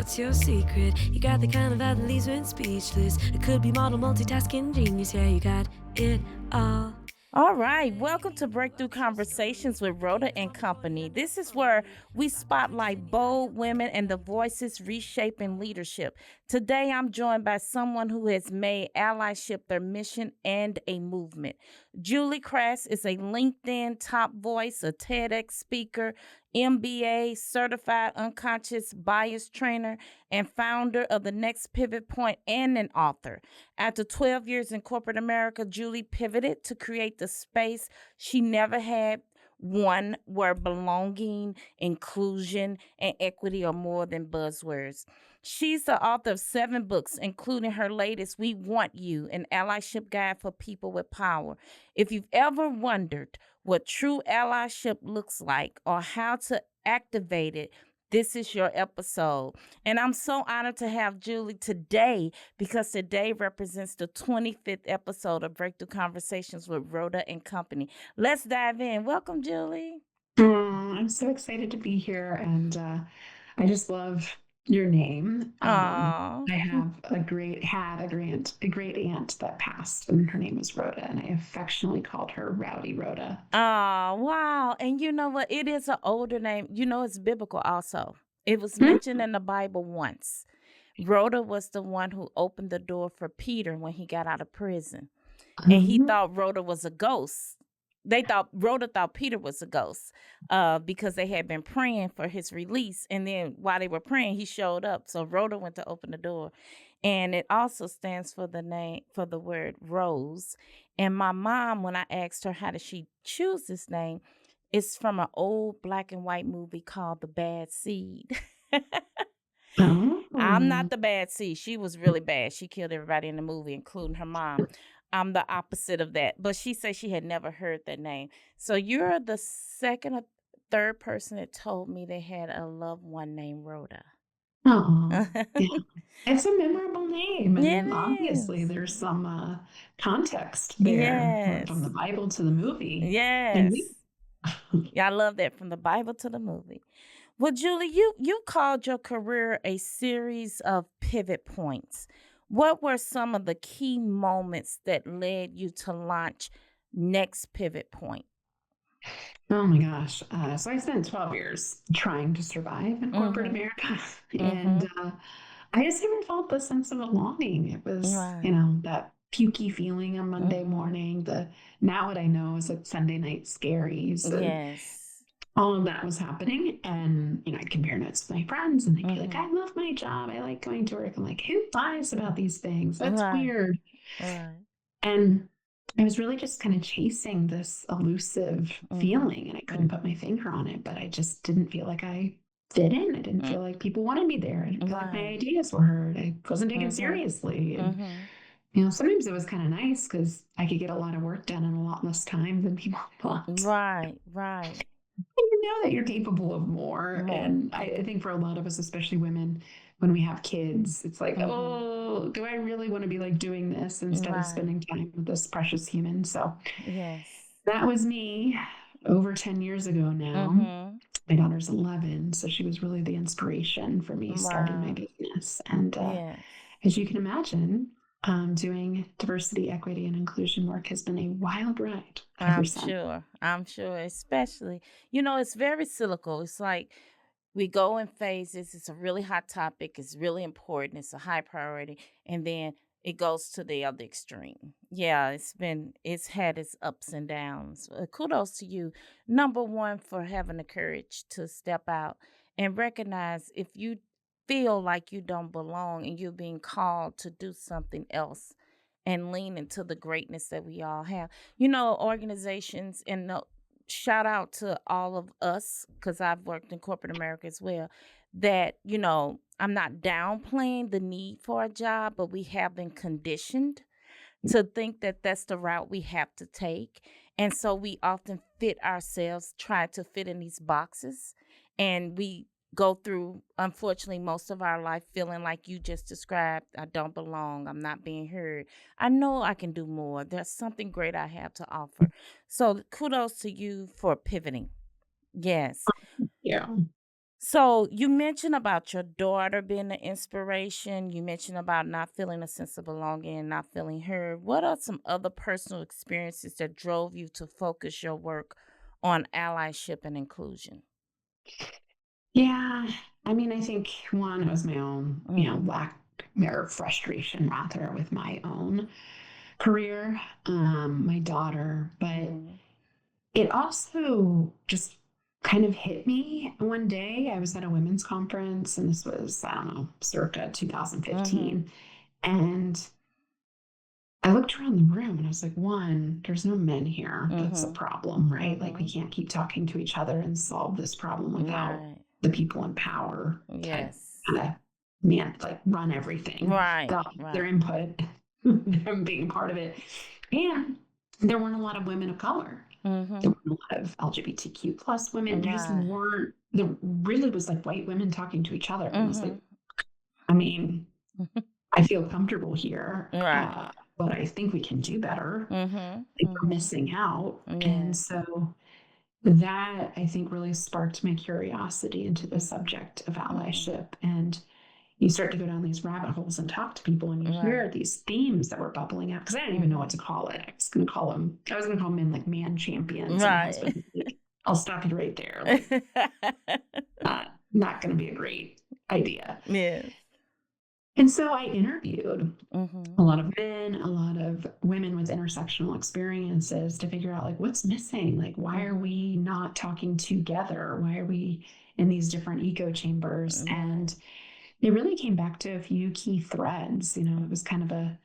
what's your secret? You got the kind of vibe that leaves men speechless. It could be model multitasking genius. Yeah, you got it all. All right, welcome to Breakthrough Conversations with Rhoda and Company. This is where we spotlight bold women and the voices reshaping leadership. Today, I'm joined by someone who has made allyship their mission and a movement. Julie Kratz is a LinkedIn top voice, a TEDx speaker, MBA, certified unconscious bias trainer, and founder of the Next Pivot Point and an author. After 12 years in corporate America, Julie pivoted to create the space she never had, one where belonging, inclusion, and equity are more than buzzwords. She's the author of 7 books, including her latest, We Want You, an allyship guide for people with power. If you've ever wondered what true allyship looks like or how to activate it, this is your episode. And I'm so honored to have Julie today because today represents the 25th episode of Breakthrough Conversations with Rhoda and Company. Let's dive in. Welcome, Julie. I'm so excited to be here, and I just love your name. Aw. I have a great aunt that passed, and her name was Rhoda, and I affectionately called her Rowdy Rhoda. Oh, wow. And you know what? It is an older name. You know, it's biblical also. It was Hmm? mentioned in the Bible once. Rhoda was the one who opened the door for Peter when he got out of prison. And he Um, thought Rhoda was a ghost. Rhoda thought Peter was a ghost because they had been praying for his release. And then while they were praying, he showed up. So Rhoda went to open the door. And it also stands for the word rose. And my mom, when I asked her how did she choose this name, it's from an old black and white movie called The Bad Seed. I'm oh, not the bad seed. She was really bad. She killed everybody in the movie, including her mom. I'm the opposite of that. But she said she had never heard that name. So you're the second or third person that told me they had a loved one named Rhoda. oh, yeah. It's a memorable name, It and obviously is. there's some context there from the Yes. Bible to the movie. And Yes. we, Yeah, I love that from the Bible to the movie. Well, Julie, you called your career a series of pivot points. What were some of the key moments that led you to launch Next Pivot Point? Oh my gosh. So I spent 12 years trying to survive in corporate Mm-hmm. America. And Mm-hmm. I just never felt the sense of belonging. It was, Right. that pukey feeling on Monday Mm-hmm. morning, the now what I know is like Sunday night scaries, and Yes. all of that was happening. And, I'd compare notes with my friends and they'd be like, Mm-hmm. I love my job. I like going to work. I'm like, who lies about these things? That's Right. weird. Right. And I was really just kind of chasing this elusive Mm-hmm. feeling, and I couldn't put Mm-hmm. my finger on it, but I just didn't feel like I fit in. I didn't feel like people wanted me there. I didn't feel like my Right. ideas were heard. I wasn't taken Mm-hmm. seriously. And, Mm-hmm. sometimes it was kind of nice because I could get a lot of work done in a lot less time than people thought. Right. Right. And you know that you're capable of more. More. And I think for a lot of us, especially women, when we have kids, it's like, Mm-hmm. oh, do I really want to be like doing this instead of Right. spending time with this precious human? So Yes. that was me over 10 years ago now. Mm-hmm. My daughter's 11, so she was really the inspiration for me starting my Wow. business. And Yes. as you can imagine, doing diversity, equity, and inclusion work has been a wild ride ever I'm since. sure. I'm sure. Especially, it's very cyclical. It's like we go in phases. It's a really hot topic. It's really important. It's a high priority. And then it goes to the other extreme. Yeah, it's had its ups and downs. Kudos to you. Number one, for having the courage to step out and recognize if you feel like you don't belong and you're being called to do something else and lean into the greatness that we all have. Organizations and shout out to all of us because I've worked in corporate America as well. That, I'm not downplaying the need for a job, but we have been conditioned to think that that's the route we have to take. And so we often try to fit in these boxes, and we go through, unfortunately, most of our life feeling like you just described, I don't belong, I'm not being heard. I know I can do more. There's something great I have to offer. So kudos to you for pivoting. Yes. Yeah. So you mentioned about your daughter being an inspiration. You mentioned about not feeling a sense of belonging and not feeling heard. What are some other personal experiences that drove you to focus your work on allyship and inclusion? Yeah. I mean, I think one, it was my own, Mm-hmm. lack or frustration rather with my own career, my daughter, but Mm-hmm. it also just kind of hit me one day. I was at a women's conference, and this was, I don't know, circa Mm-hmm. 2015. And I looked around the room and I was like, one, there's no men here. That's a Mm-hmm. problem, right? Like, we Mm-hmm. can't keep talking to each other and solve this problem without Right. the people in power to Yes. kind of, man, like run everything, Right. their Right. input, them being part of it. And there weren't a lot of women of color. Mm-hmm. There weren't a lot of LGBTQ plus women. There just Right. weren't, there really was like white women talking to each other. And I was like, Mm-hmm. I mean, I feel comfortable here, Right. but I think we can do better. Mm-hmm. Like, we're Mm-hmm. missing out. And Yes. so that, I think, really sparked my curiosity into the Mm-hmm. subject of Mm-hmm. allyship. And you start to go down these rabbit holes and talk to people, and you Right. hear these themes that were bubbling up, because I didn't even know what Mm-hmm. to call it. I was going to call men like man champions. And my Right. husband was like, I'll stop you right there. Like, not going to be a great idea. Yes. And so I interviewed Mhm. a lot of men, a lot of women with intersectional experiences to figure out, like, what's missing? Like, why are Mhm. we not talking together? Why are we in these different echo chambers? Right. And it really came back to a few key threads. It was kind of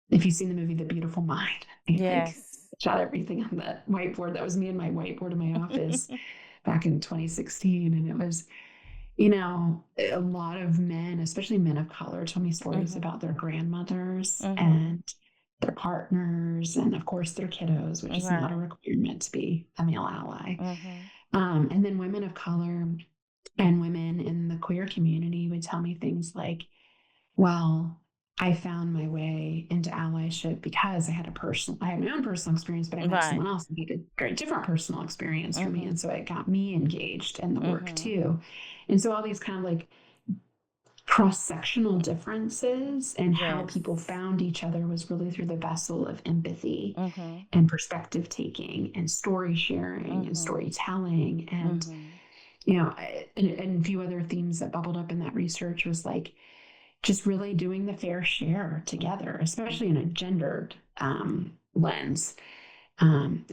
if you've seen the movie The Beautiful Mind, I like Yes. shot everything on the whiteboard. That was me and my whiteboard in my office back in 2016. And it was, a lot of men, especially men of color, told me stories Mhm. about their grandmothers Mhm. and their partners, and of course their kiddos, which is not a Right. requirement to be a male ally. Mhm. And then women of color and women in the queer community would tell me things like, well, I found my way into allyship because I had my own personal experience, but I met Right. someone else who had a very different personal experience from me. Mhm. And so it got me engaged in the work Mhm. too. And so all these kind of like cross-sectional differences and how people Yes. found each other was really through the vessel of empathy Mhm. and perspective taking and story sharing and Mhm. storytelling. And, Mhm. and a few other themes that bubbled up in that research was like, just really doing the fair share together, especially in a gendered lens. And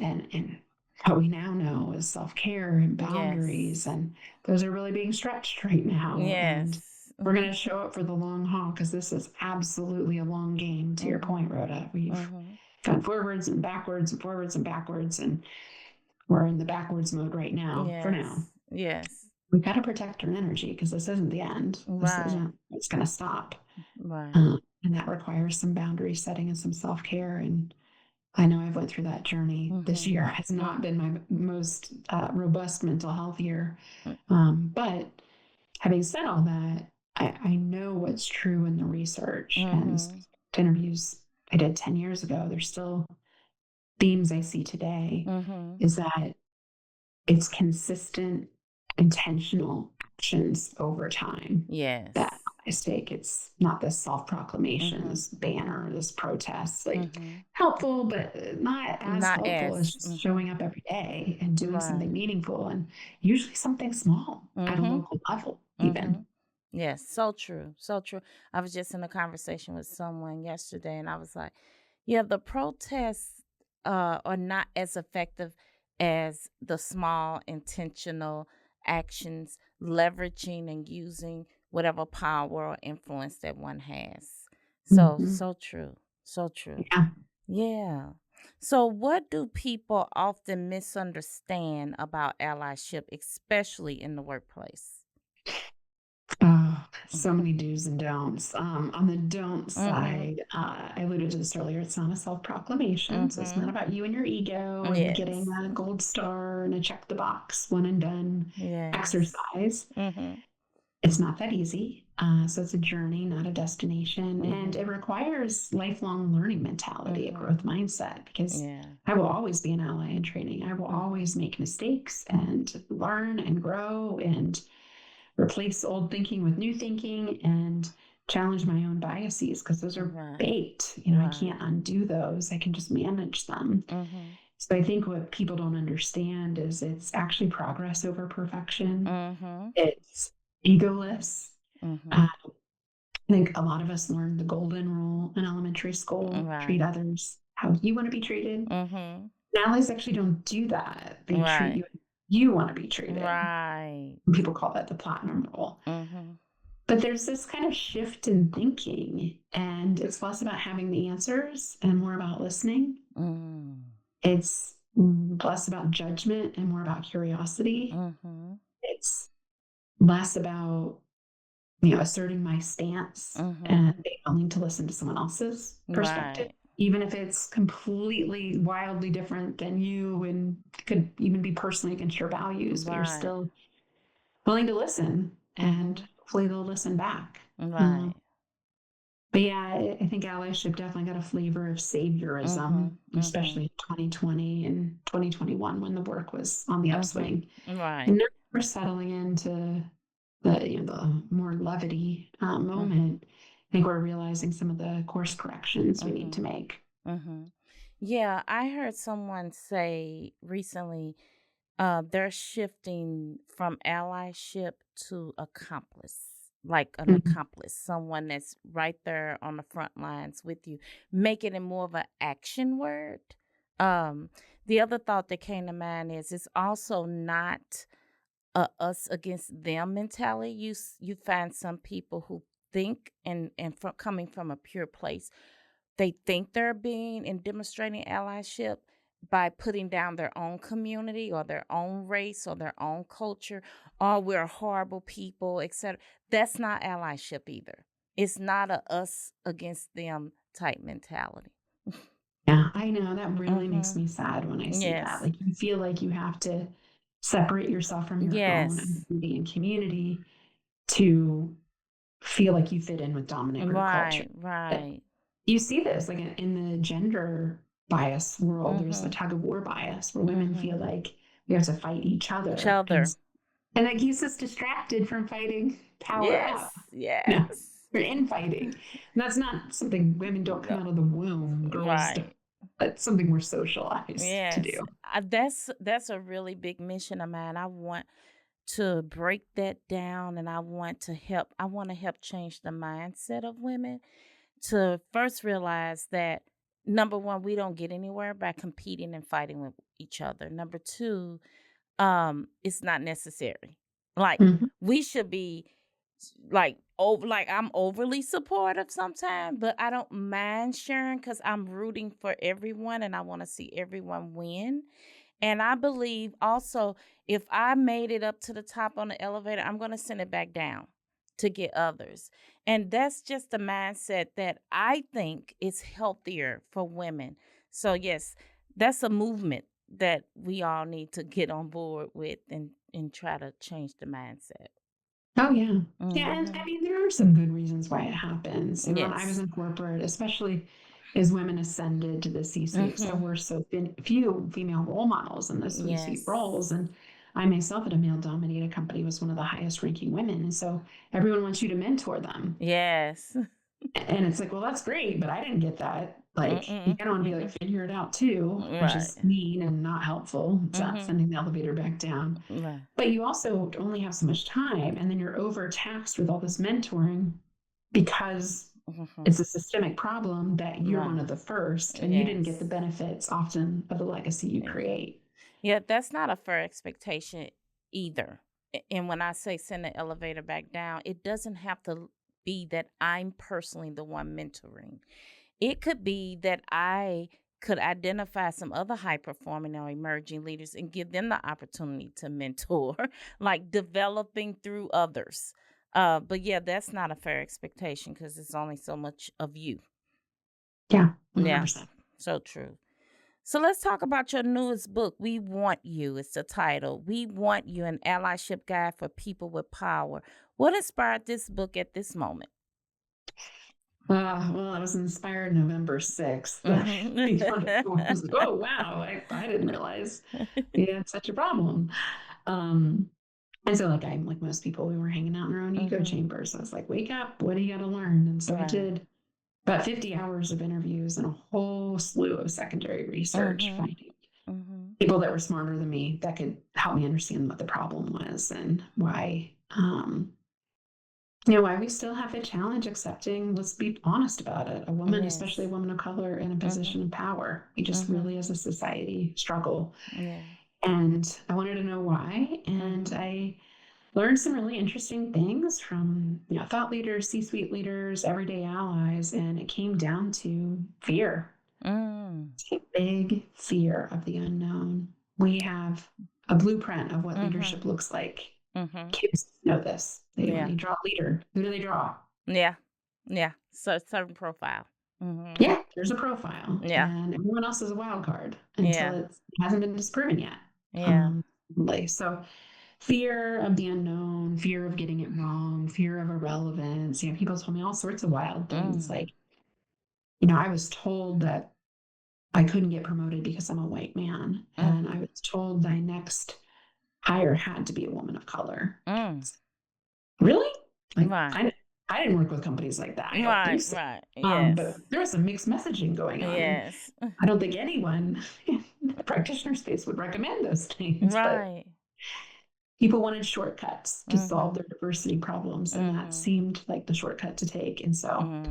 what we now know is self-care and boundaries, Yes. and those are really being stretched right now. And Yes. we're going to show up for the long haul, because this is absolutely a long game. To your point, Mhm. Rhoda, we've Mhm. gone forwards and backwards and forwards and backwards, and we're in the backwards mode right now. For now, Yes. Yes. we've got to protect our energy, because this isn't the end. This Right. isn't It's going to stop. Right. And that requires some boundary setting and some self-care. And I know I've went through that journey. This Mhm. year has not Mhm. been my most robust mental health year. But having said all that, I know what's true in the research and Mhm. interviews I did 10 years ago. There's still themes I see today, Mhm. is that it's consistent, intentional actions over time that Yes. I stake. It's not this self-proclamation, Mhm. this banner, this protest. Like, Mhm. helpful, but not as Not helpful as as. just Mhm. showing up every day and doing Right. something meaningful, and usually something small at a Mhm. local level, even. Mhm. Yes, so true. So true. I was just in a conversation with someone yesterday and I was like, yeah, the protests are not as effective as the small intentional actions leveraging and using whatever power or influence that one has. So, Hmm. so true. So true. Yeah. Yeah. So, what do people often misunderstand about allyship, especially in the workplace? Oh, so many do's and don'ts. On the don't Mhm. side, I alluded to this earlier. It's not a self-proclamation, so it's not Mhm. about you and your ego and getting Yes. a gold star and a check the box one and done Yes. exercise. Mhm. It's not that easy. So it's a journey, not a destination, and it Mhm. requires lifelong learning mentality, a growth Mhm. mindset, because Yeah. I will always be an ally in training. I will always Mhm. make mistakes and learn and grow, and replace old thinking with new thinking and challenge my own biases because those are Right. baked. You know, I Right. can't undo those. I can just manage them. Mm-hmm. So I think what people don't understand is it's actually progress over perfection. Mm-hmm. It's egoless. Mm-hmm. I think a lot of us learned the golden rule in elementary school: treat Right. others how you want to be treated. Mm-hmm. Allies actually don't do that. They treat Right. you how you want to be treated. Right. People call that the platinum rule. Mm-hmm. But there's this kind of shift in thinking, and it's less about having the answers and more about listening. Mm-hmm. It's less about judgment and more about curiosity. Mm-hmm. It's less about, you know, asserting my stance Mm-hmm. and being willing to listen to someone else's perspective, Right. even if it's completely wildly different than you and could even be personally against your values, but you're Right. still willing to listen, and Mm-hmm. hopefully they'll listen back. Right. But yeah, I think allyship definitely got a flavor of Mm-hmm. saviorism, Mm-hmm. especially in 2020 and 2021 when the work was on the upswing. Mm-hmm. Right. And now we're settling into the more levity moment. I think we're realizing some of the course corrections we need to make. Mm-hmm. Yeah, I heard someone say recently they're shifting from allyship to accomplice, like an Mhm. accomplice, someone that's right there on the front lines with you, making it more of an action word. Um, the other thought that came to mind is it's also not a us against them mentality. You find some people who think and from coming from a pure place, they think they're being and demonstrating allyship by putting down their own community or their own race or their own culture, or we're horrible people, etc. That's not allyship either. It's not a us against them type mentality. Yeah, I know that really makes Mm-hmm. me sad when I see that. Yes. Like you feel like you have to separate yourself from your own Yes. identity and community to feel like you fit in with dominant group culture. Right. But Right. you see this like in the gender bias world. There's the Mm-hmm. tug of war bias where women Mm-hmm. feel like we have to fight each Each other, other. and that keeps us distracted from fighting power Yes. up. No, Yes. we're infighting. And that's not something women don't come No. out of the womb. Girls don't. Right. That's something we're socialized to Yes, do. that's a really big mission of mine. I want to break that down, and I want to help. I want to help change the mindset of women to first realize that number one, we don't get anywhere by competing and fighting with each other. Number two, it's not necessary. Like Mhm. we should be like over like I'm overly supportive sometimes, but I don't mind sharing because I'm rooting for everyone and I want to see everyone win. And I believe also if I made it up to the top on the elevator, I'm going to send it back down to get others. And that's just the mindset that I think is healthier for women. So yes, that's a movement that we all need to get on board with and try to change the mindset. Oh yeah. Yeah, and I Mhm. mean there are some good reasons why it happens. You know, when I was Yes. in corporate, especially as women ascended to the C-suite, there Mhm. were few female role models in those C-suite Yes. roles. And I myself at a male-dominated company was one of the highest ranking women. And so everyone wants you to mentor them. Yes. And it's like, well, that's great, but I didn't get that. Like, you Mm-mm. kind of want to be like, Mm-mm. figure it out too, which Right. is mean and not helpful. It's not Mhm. sending the elevator back down. Right. But you also only have so much time, and then you're overtaxed with all this mentoring because Mhm. it's a systemic problem that you're one Right. of the first, and you didn't get the Yes. benefits often of the legacy you Yeah. create. Yeah, that's not a fair expectation either. And when I say send the elevator back down, it doesn't have to be that I'm personally the one mentoring. It could be that I could identify some other high performing or emerging leaders and give them the opportunity to mentor, like developing through others. But yeah, that's not a fair expectation because it's only so much of you. Yeah, Yeah, 100%. so true. So let's talk about your newest book, We Want You. It's the title. We Want You, an allyship guide for people with power. What inspired this book at this moment? Well, I was inspired November 6th. Hmm. 2024. I was like, oh, wow, I didn't realize we had such a problem. Um, And so, like, I'm like most people, we were hanging out in our own ego chambers. I was like, wake up, what do you got to learn? And so I Right. did about 50 hours of interviews and a whole slew of secondary research, finding people that were smarter than me that could help me understand what the problem was and why, why we still have a challenge accepting, let's be honest about it, a woman, especially a Yes. woman of color in a position of power. We just really, as a society, struggle. Yeah. And I wanted to know why. And I learned some really interesting things from thought leaders, C-suite leaders, everyday allies, and it came down to fear. It's a big fear of the unknown. We have a blueprint of what leadership looks like. Kids know this. When they draw a leader, who do they draw? Yeah. Yeah. So certain profile. Yeah, there's a profile, Yeah. and everyone else is a wild card until Yeah. it hasn't been disproven yet. Yeah. So fear of the unknown, fear of getting it wrong, fear of irrelevance. People told me all sorts of wild things. Like, I was told that I couldn't get promoted because I'm a white man. And I was told my next hire had to be a woman of color. Really? Like, Right. I didn't work with companies like that. I don't think so. Right. Yes. But there was some mixed messaging going on. And Yes. I don't think anyone in the practitioner space would recommend those things. Right. But people wanted shortcuts to solve their diversity problems. And that seemed like the shortcut to take. And so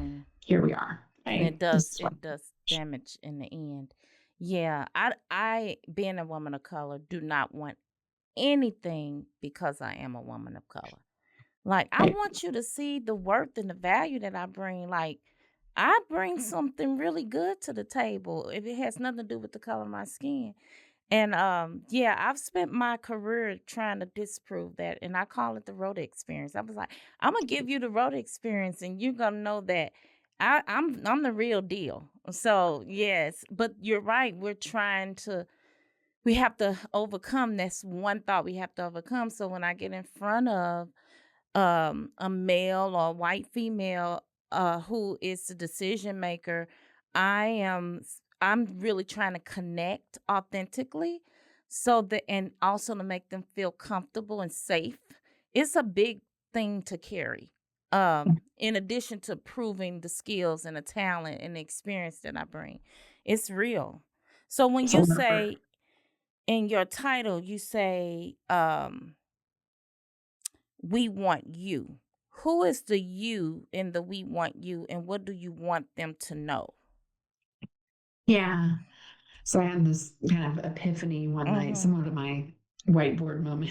here we are. It does damage in the end. Yeah. I being a woman of color do not want anything because I am a woman of color. Like, I want you to see the worth and the value that I bring. Like, I bring something really good to the table if it has nothing to do with the color of my skin. And I've spent my career trying to disprove that, and I call it the Rhoda experience. I was like, I'm gonna give you the Rhoda experience, and you're gonna know that I'm the real deal. So yes, but you're right. We have to overcome. That's one thought we have to overcome. So when I get in front of a male or white female who is the decision maker, I'm really trying to connect authentically, and also to make them feel comfortable and safe. It's a big thing to carry. In addition to proving the skills and the talent and the experience that I bring, it's real. So when you say in your title, you say, we want you. Who is the you in the we want you, and what do you want them to know? Yeah. So I had this kind of epiphany one night, similar to my whiteboard moment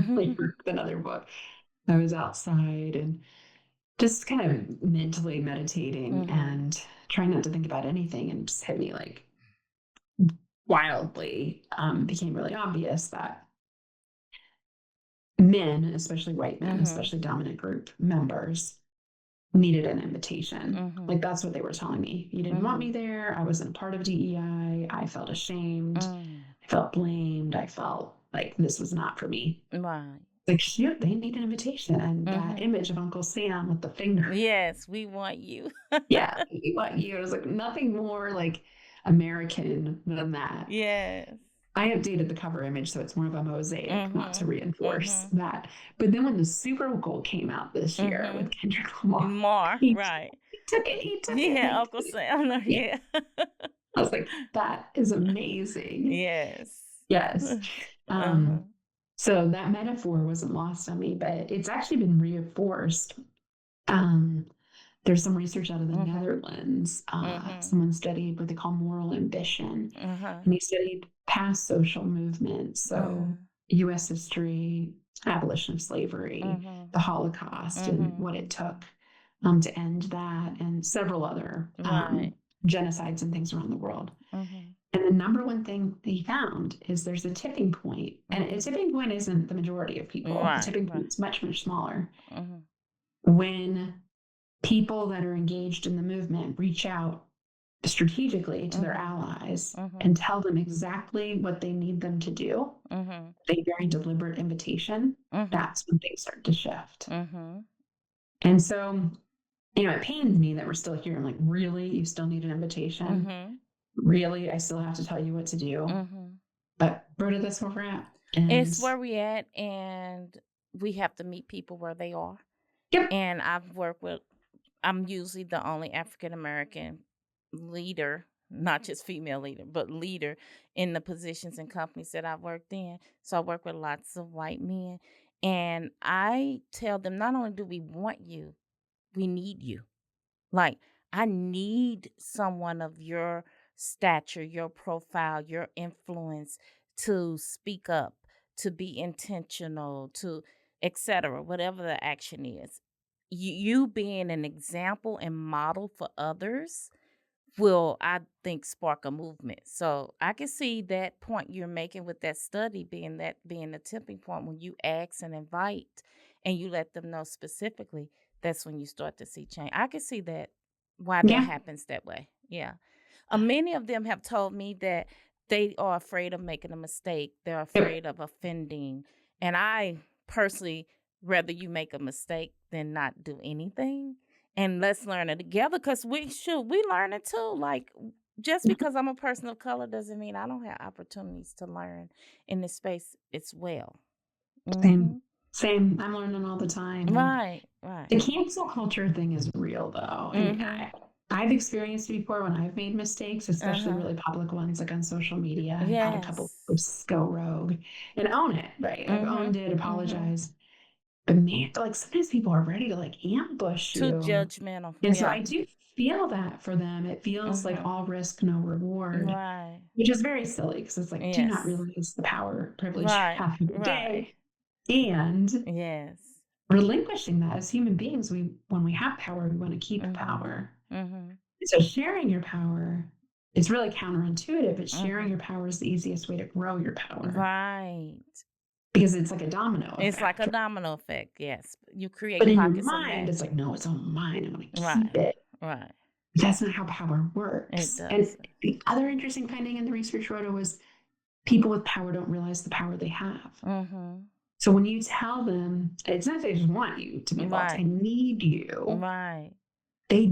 later with another book. I was outside and just kind of mentally meditating and trying not to think about anything, and just hit me like wildly. Became really obvious that men, especially white men, especially dominant group members, needed an invitation. Like, that's what they were telling me. You didn't want me there. I wasn't a part of DEI. I felt ashamed. I felt blamed. I felt like this was not for me. Right. Like, shoot, they need an invitation. And that image of Uncle Sam with the finger. Yes, we want you. Yeah, we want you. It was like nothing more like American than that. Yes. I updated the cover image so it's more of a mosaic, not to reinforce that. But then when the Super Bowl came out this year with Kendrick Lamar, he took it. He took it. Yeah, Uncle Sam. Yeah. I was like, that is amazing. Yes. Yes. So that metaphor wasn't lost on me, but it's actually been reinforced. There's some research out of the Netherlands. Someone studied what they call moral ambition, and he studied past social movements. So U.S. history, abolition of slavery, the Holocaust, and what it took to end that, and several other genocides and things around the world. And the number one thing he found is there's a tipping point, and a tipping point isn't the majority of people. The tipping point is much, much smaller. When people that are engaged in the movement reach out strategically to their allies and tell them exactly what they need them to do, a very deliberate invitation, that's when things start to shift. And so, it pains me that we're still here. I'm like, really? You still need an invitation? Really? I still have to tell you what to do? But Rhoda, that's where we're at. It's where we at, and we have to meet people where they are. Yep. And I'm usually the only African American leader, not just female leader, but leader in the positions and companies that I've worked in. So I work with lots of white men. And I tell them, not only do we want you, we need you. Like, I need someone of your stature, your profile, your influence to speak up, to be intentional, to etc., whatever the action is. You being an example and model for others will, I think, spark a movement. So I can see that point you're making with that study being the tipping point when you ask and invite and you let them know specifically, that's when you start to see change. I can see that why that Yeah. happens that way. Yeah. Many of them have told me that they are afraid of making a mistake. They're Yep. afraid of offending. And I personally rather you make a mistake than not do anything. And let's learn it together, because we learn it too. Like, just because I'm a person of color doesn't mean I don't have opportunities to learn in this space as well. Same. Same. I'm learning all the time. And Right. the cancel culture thing is real, though. And I've experienced it before when I've made mistakes, especially really public ones, like on social media. I've had a couple of posts go rogue and own it, right? I've owned it, apologized. But man, like sometimes people are ready to like ambush Too you. judgmental. And so I do feel that for them. It feels like all risk, no reward. Right. Which is very silly, because it's like, do not realize the power, privilege you have every day. And relinquishing that as human beings, when we have power, we want to keep power. So sharing your power, it's really counterintuitive, but sharing your power is the easiest way to grow your power. Right. Because it's like a domino effect. It's like a domino effect, yes. You create but in pockets your mind, it's like, no, it's all mine. I'm going to keep it. Right. That's not how power works. And the other interesting finding in the research, Rhoda, was people with power don't realize the power they have. So when you tell them, it's not that they just want you to be involved, I need you. Right. They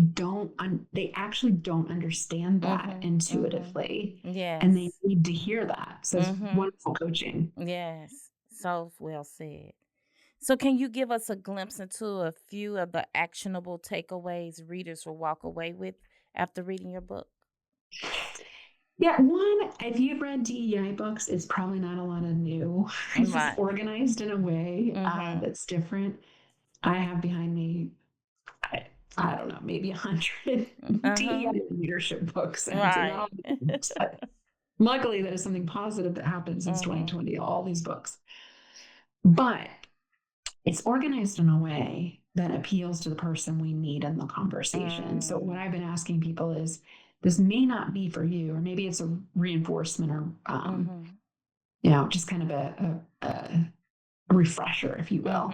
actually don't understand that intuitively. Yes. And they need to hear that. So it's wonderful coaching. Yes. So well said. So can you give us a glimpse into a few of the actionable takeaways readers will walk away with after reading your book? Yeah, one, if you've read DEI books, it's probably not a lot of new. It's just organized in a way that's different. I have behind me, I don't know, maybe 100 DEI leadership books. Luckily, that is something positive that happened since 2020, all these books. But it's organized in a way that appeals to the person we need in the conversation. So what I've been asking people is, this may not be for you, or maybe it's a reinforcement, or just kind of a refresher, if you will.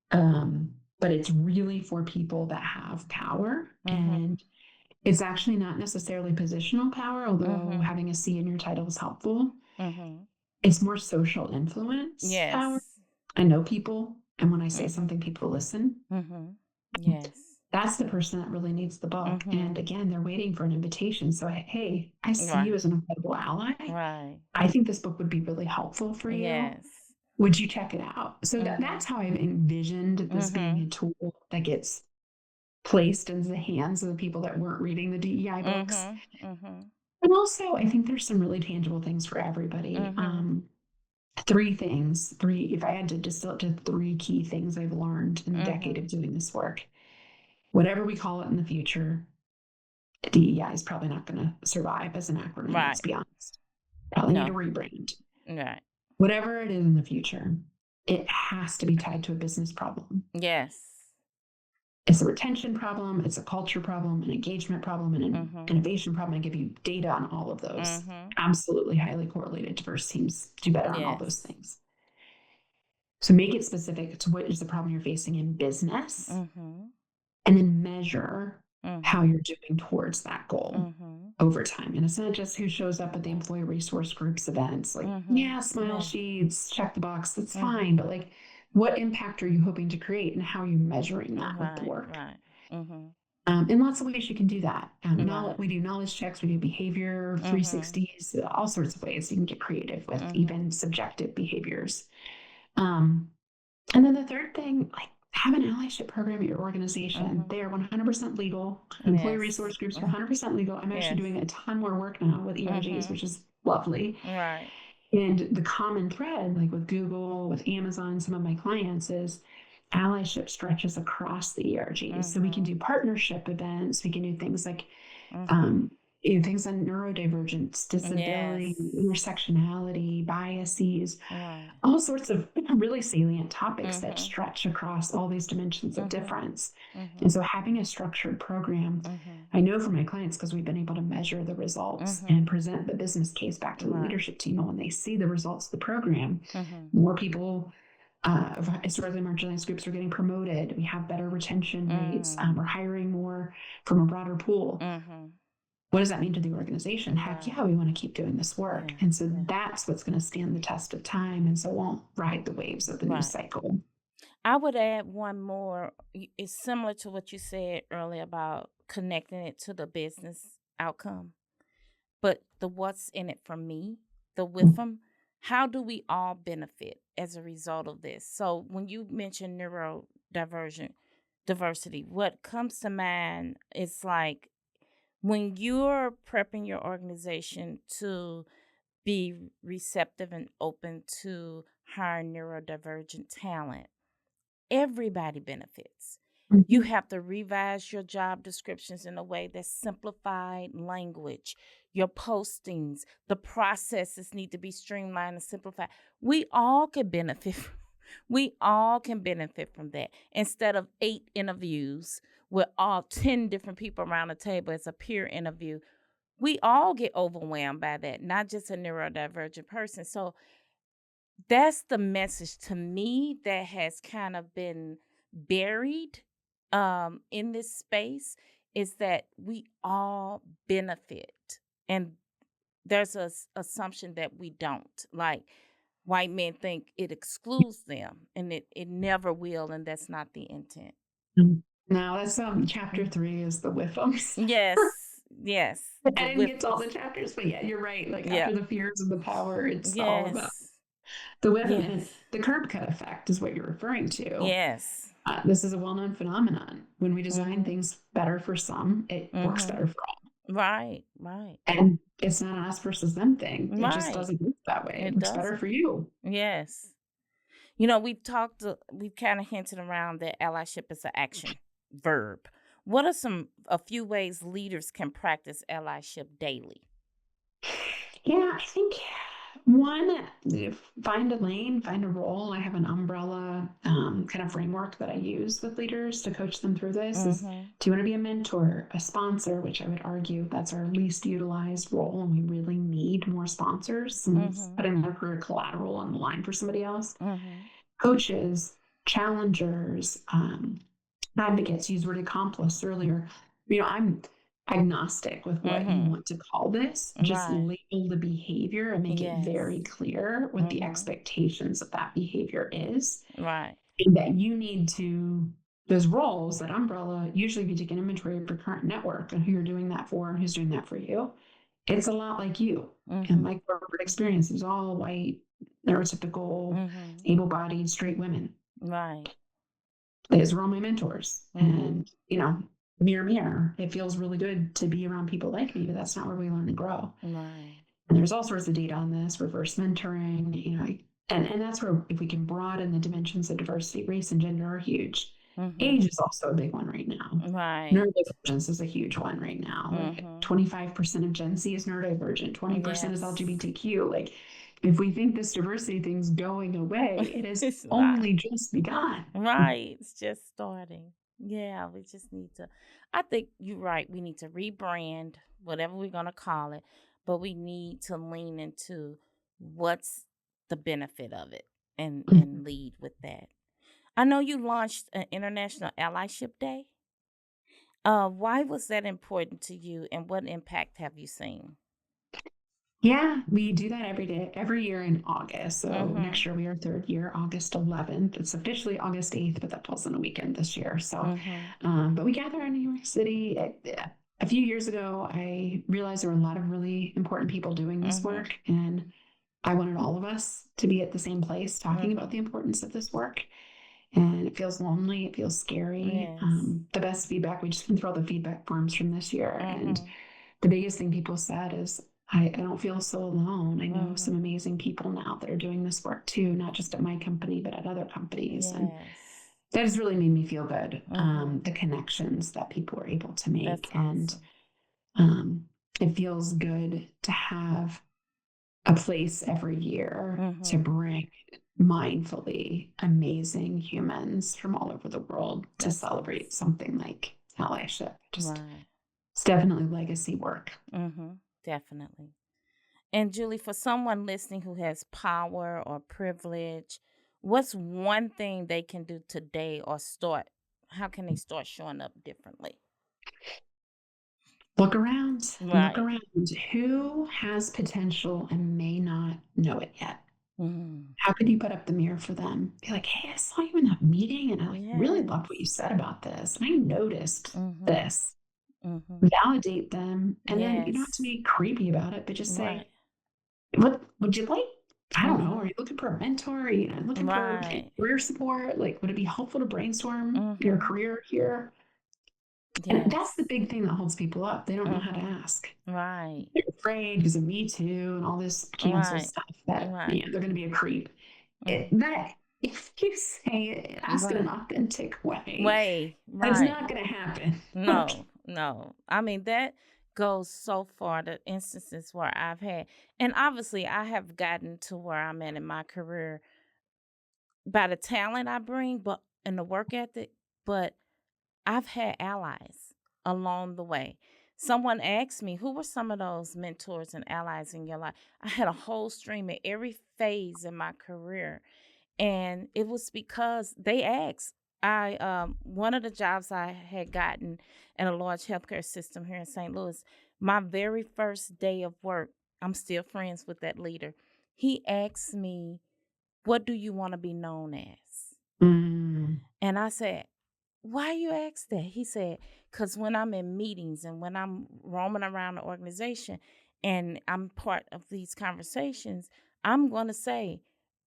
But it's really for people that have power, and it's actually not necessarily positional power, although having a C in your title is helpful. It's more social influence power. I know people, and when I say something, people listen. That's the person that really needs the book. And again, they're waiting for an invitation. So, hey, I see you as an incredible ally. I think this book would be really helpful for you. Would you check it out? So that's how I've envisioned this being a tool that gets placed in the hands of the people that weren't reading the DEI books. And also, I think there's some really tangible things for everybody. Three things, if I had to distill it to three key things I've learned in a decade of doing this work. Whatever we call it in the future, DEI is probably not going to survive as an acronym, let's be honest. Probably need to rebrand. Whatever it is in the future, it has to be tied to a business problem. Yes. It's a retention problem, it's a culture problem, an engagement problem, and an innovation problem. I give you data on all of those. Absolutely highly correlated. Diverse teams do better on all those things. So make it specific to what is the problem you're facing in business, and then measure how you're doing towards that goal over time. And it's not just who shows up at the employee resource groups events, like, smile sheets, check the box, that's fine. But like, what impact are you hoping to create, and how are you measuring that with the work? In lots of ways you can do that. We do knowledge checks, we do behavior 360s, all sorts of ways you can get creative with even subjective behaviors. And then the third thing, like have an allyship program at your organization. Mm-hmm. They are 100% legal. Employee Yes. resource groups are 100% legal. I'm actually Yes. doing a ton more work now with ERGs, Mm-hmm. which is lovely. Right. And the common thread, like with Google, with Amazon, some of my clients is allyship stretches across the ERGs. So we can Mm-hmm. do partnership events. We can do things like Mm-hmm. um, things on neurodivergence, disability, Yes. intersectionality, biases, Right. all sorts of really salient topics that Mm-hmm. stretch across all these dimensions of Mm-hmm. difference. Mm-hmm. And so having a structured program, Mm-hmm. I know from my clients because we've been able to measure the results Mm-hmm. and present the business case back to the Right. leadership team. And when they see the results of the program, Mm-hmm. more people of historically marginalized groups are getting promoted. We have better retention rates. We're hiring more from a broader pool. Mm-hmm. What does that mean to the organization? Heck Right. yeah, we want to keep doing this work. Yeah. And so Yeah. that's what's going to stand the test of time and so won't ride the waves of the news Right. cycle. I would add one more. It's similar to what you said earlier about connecting it to the business outcome, but the what's in it for me, the with them, how do we all benefit as a result of this? So when you mention neurodivergent diversity, what comes to mind is like when you're prepping your organization to be receptive and open to hire neurodivergent talent, everybody benefits. You Mhm. have to revise your job descriptions in a way that's simplified language. Your postings, the processes need to be streamlined and simplified. We all can benefit. We all can benefit from that. Instead of 8 interviews with all 10 different people around the table as a peer interview, we all get overwhelmed by that, not just a neurodivergent person. So that's the message to me that has kind of been buried in this space, is that we all benefit. And there's a assumption that we don't. Like white men think it excludes them, and it never will, and that's not the intent. Now that's chapter 3 is the WIFMs. Yes, yes, I the didn't get to all whiffles. the chapters, but yeah, you're right. Like Yeah, after the fears of the power, it's all about yes, the WIFM. And yes, the curb cut effect is what you're referring to. yes. This is a well-known phenomenon. When we design Mm-hmm. things better for some, it works Mm-hmm. better for all. Right, right, And it's not an us versus them thing. It just right. doesn't work that way. It It works better doesn't. for you. Yes. We've kind of hinted around that allyship is an action verb. What are a few ways leaders can practice allyship daily? Yeah, I think one, find a lane, find a role. I have an umbrella kind of framework that I use with leaders to coach them through this. Is Mm-hmm. do you want to be a mentor, a sponsor, which I would argue that's our least utilized role, and we really need more sponsors. Someone's Mm-hmm. putting their career collateral on the line for somebody else. Mm-hmm. Coaches, challengers, advocates, used the word accomplice earlier. I'm agnostic with what you Mm-hmm. want to call this. Just Right. label the behavior and make it very Yes. clear what the Mm-hmm. expectations of that behavior is. Right. And that you need to, those roles, that umbrella, usually if you take an inventory of your current network and who you're doing that for and who's doing that for you, it's a lot like you. And Mm-hmm. my corporate experience is all white, neurotypical, Mm-hmm. able-bodied, straight women. Right. Those were all my mentors. Mm-hmm. And, mirror, mirror, it feels really good to be around people like me, but that's not where we learn and grow. Right. And there's all sorts of data on this, reverse mentoring, and that's where if we can broaden the dimensions of diversity, race and gender are huge. Mm-hmm. Age is also a big one right now. Right. Neurodivergence is a huge one right now. Mm-hmm. 25% of Gen Z is neurodivergent, 20% is Yes. LGBTQ. Like, if we think this diversity thing's going away, it has It's not. only just begun. Right. It's just starting. Yeah, we just need to. I think you're right. We need to rebrand, whatever we're going to call it, but we need to lean into what's the benefit of it and lead with that. I know you launched an International Allyship Day. Why was that important to you, and what impact have you seen? Yeah, we do that every year in August. So Mm-hmm. next year we are third year, August 11th. It's officially August 8th, but that falls on a weekend this year. So, Mm-hmm. but we gather in New York City. A few years ago, I realized there were a lot of really important people doing this Mm-hmm. work, and I wanted all of us to be at the same place talking about Mm-hmm. the importance of this work. and it feels lonely. It feels scary. Yes. The best feedback, we just went through all the feedback forms from this year. And Mhm. the biggest thing people said is, I don't feel so alone. I know some Mhm. amazing people now that are doing this work too, not just at my company, but at other companies. And Yes. that has really made me feel good. Mhm. The connections that people are able to That's make. And awesome. it feels good to have a place every year to Mhm. bring mindfully amazing humans from all over the world to That's celebrate awesome. something like allyship. Just Right. it's definitely legacy work. Mhm. Definitely. And Julie, for someone listening who has power or privilege, what's one thing they can do today or start? How can they start showing up differently? Look around, look Right. around. Who has potential and may not know it yet? Mhm. How could you put up the mirror for them? Be like, hey, I saw you in that meeting and I really loved what Yes. you said about this. And I noticed Mhm. this. Mhm. Validate them. And then you don't have to Yes. be creepy about it, but just Right. say, what would you like? I don't know. Are Mhm. you looking for a mentor? Are you looking for Right. career support? Like, would it be helpful to brainstorm your Mhm. career here? And that's the Yes. big thing that holds people up. They don't know how to Mhm. ask. Right. They're afraid because of Me Too and all this cancel Right. stuff that Right. they're going to be a creep. Mhm. That if you say it, ask in an Right. authentic way, Way. that's Right. not going to happen. No, no. I mean, that goes so far, the instances where I've had, and obviously I have gotten to where I'm at in my career by the talent I bring, but and the work ethic, but I've had allies along the way. Someone asked me, who were some of those mentors and allies in your life? I had a whole stream at every phase in my career. And it was because they asked. One of the jobs I had gotten in a large healthcare system here in St. Louis, my very first day of work, I'm still friends with that leader. He asked me, what do you want to be known as? Mm. And I said, why you ask that? He said, because when I'm in meetings and when I'm roaming around the organization and I'm part of these conversations, I'm going to say,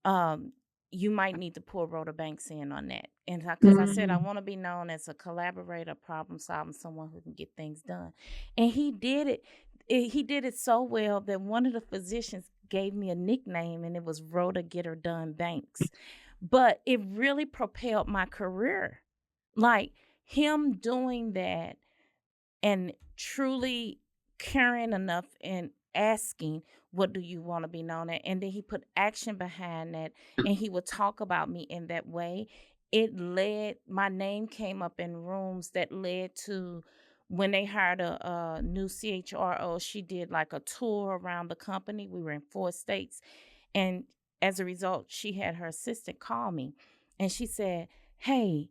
um, you might need to pull Rhoda Banks in on that. And because I said, I Mm. want to be known as a collaborator, problem solving, someone who can get things done. And he did it. He did it so well that one of the physicians gave me a nickname, and it was Rhoda Get Her Done Banks. But it really propelled my career, like him doing that and truly caring enough and asking, what do you want to be known as? And then he put action behind that and he would talk about me in that way. It led, my name came up in rooms that led to when they hired a new CHRO, she did like a tour around the company. We were in 4 states. And as a result, she had her assistant call me and she said, hey,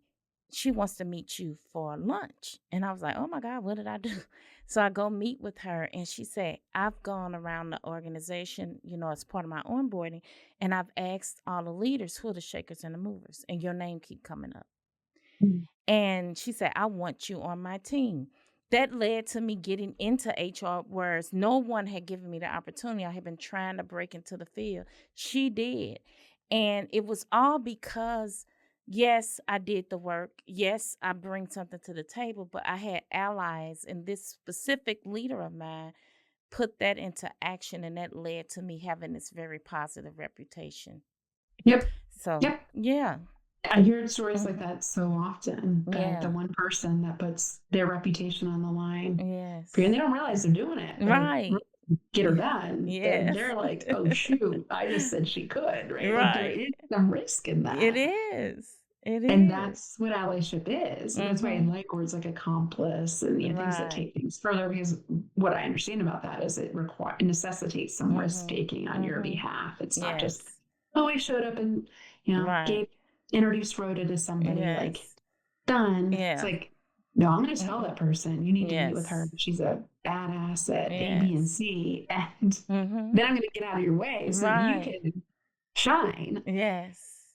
she wants to meet you for lunch. And I was like, oh my God, what did I do? So I go meet with her and she said, I've gone around the organization, as part of my onboarding, and I've asked all the leaders who are the shakers and the movers, and your name keep coming up. Mm. And she said, I want you on my team. That led to me getting into HR, whereas no one had given me the opportunity. I had been trying to break into the field. She did. And it was all because, yes, I did the work. Yes, I bring something to the table, but I had allies, and this specific leader of mine put that into action, and that led to me having this very positive reputation. Yep. So, Yep. yeah. I hear stories like Mhm. that so often. The Yeah. one person that puts their reputation on the line, and Yes. they don't realize they're doing it, but Right. get her done. Then Yes. they're like, oh shoot, I just said she could, right? Like there Right. is some risk in It that. is. It And is. that's what allyship is. And that's why I Mhm. like words like accomplice and things that Right. take things further, because what I understand about that is it necessitates some risk Mhm. taking on your Mhm. behalf. It's not just, Yes. oh, I showed up and, Right. gave introduced Rhoda to somebody, like Yes. done. It's Yeah. like, no, I'm going to tell that Mhm. person, you need to meet with her. Yes. She's a badass at A, B, and Yes. C. And Mhm. then I'm going to get out of your way so that you Right. can shine. Yes.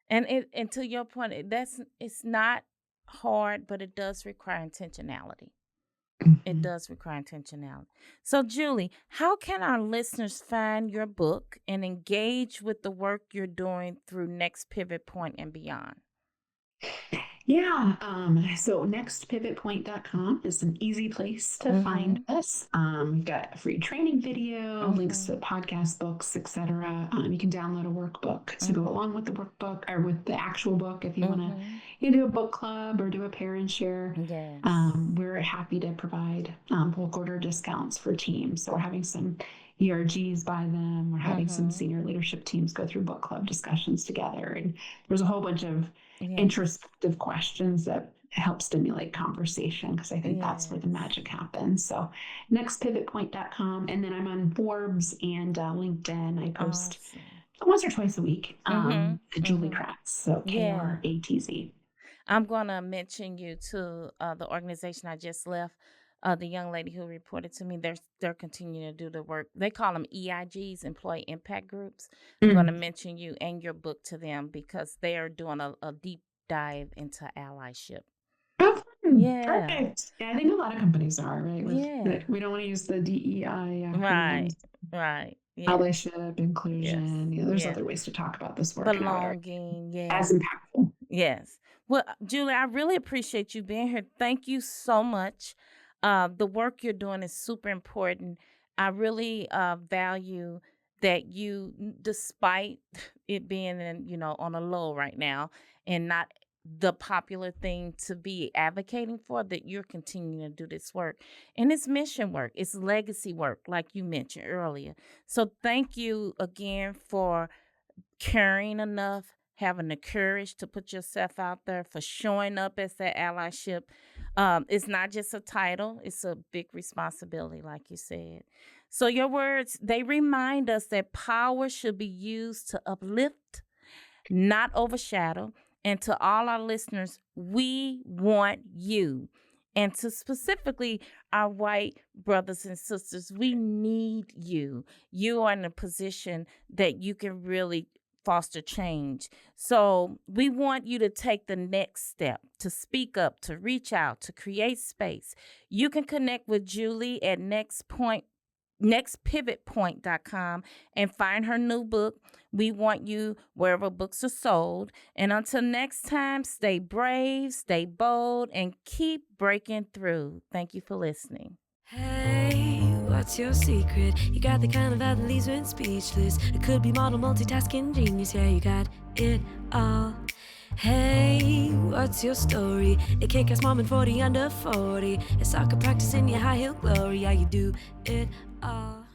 And to your point, it's not hard, but it does require intentionality. It Mhm. does require intentionality. So, Julie, how can our listeners find your book and engage with the work you're doing through Next Pivot Point and beyond? Yeah. So nextpivotpoint.com is an easy place to find Mm-hmm. us. We've got a free training video, links to Mm-hmm. podcast books, etc. You can download a workbook to go Mm-hmm. along with the workbook or with the actual book if you want to Mm-hmm. do a book club or do a parent share. Yes. We're happy to provide bulk order discounts for teams. So we're having some ERGs by them. We're having some Mm-hmm. senior leadership teams go through book club discussions together. And there's a whole bunch of Yes. introspective questions that help stimulate conversation because I think that's where the Yes. magic happens. So nextpivotpoint.com. And then I'm on Forbes and LinkedIn. I post Awesome. once or twice a week. Mm-hmm. Julie Mm-hmm. Kratz. So Yeah. Kratz. I'm going to mention you to the organization I just left. The young lady who reported to me, they're continuing to do the work. They call them EIGs, Employee Impact Groups. I'm going to Mm. mention you and your book to them because they are doing a deep dive into allyship. Oh, Yeah, perfect. Yeah, I think a lot of companies are, right? yeah, We don't want to use the DEI right, acronyms. right, yeah, Allyship, yes, inclusion. There's yeah, other ways to talk about this work and how it are belonging, yeah. as impactful. Yes. Well, Julie, I really appreciate you being here. Thank you so much. The work you're doing is super important. I really value that you, despite it being on a low right now and not the popular thing to be advocating for, that you're continuing to do this work. And it's mission work, it's legacy work, like you mentioned earlier. So thank you again for caring enough, having the courage to put yourself out there, for showing up as that allyship. It's not just a title, it's a big responsibility, like you said. So your words, they remind us that power should be used to uplift, not overshadow. And to all our listeners, we want you. And to specifically our white brothers and sisters, we need you. You are in a position that you can really foster change. So we want you to take the next step, to speak up, to reach out, to create space. You can connect with Julie at nextpivotpoint.com and find her new book. We want you wherever books are sold. And until next time, stay brave, stay bold, and keep breaking through. Thank you for listening. Hey, what's your secret? You got the kind of that leaves you speechless. It could be model multitasking genius. Yeah, you got it all. Hey, what's your story? A kick-ass mom and 40 under 40. A soccer practice in your high heel glory. Yeah, you do it all.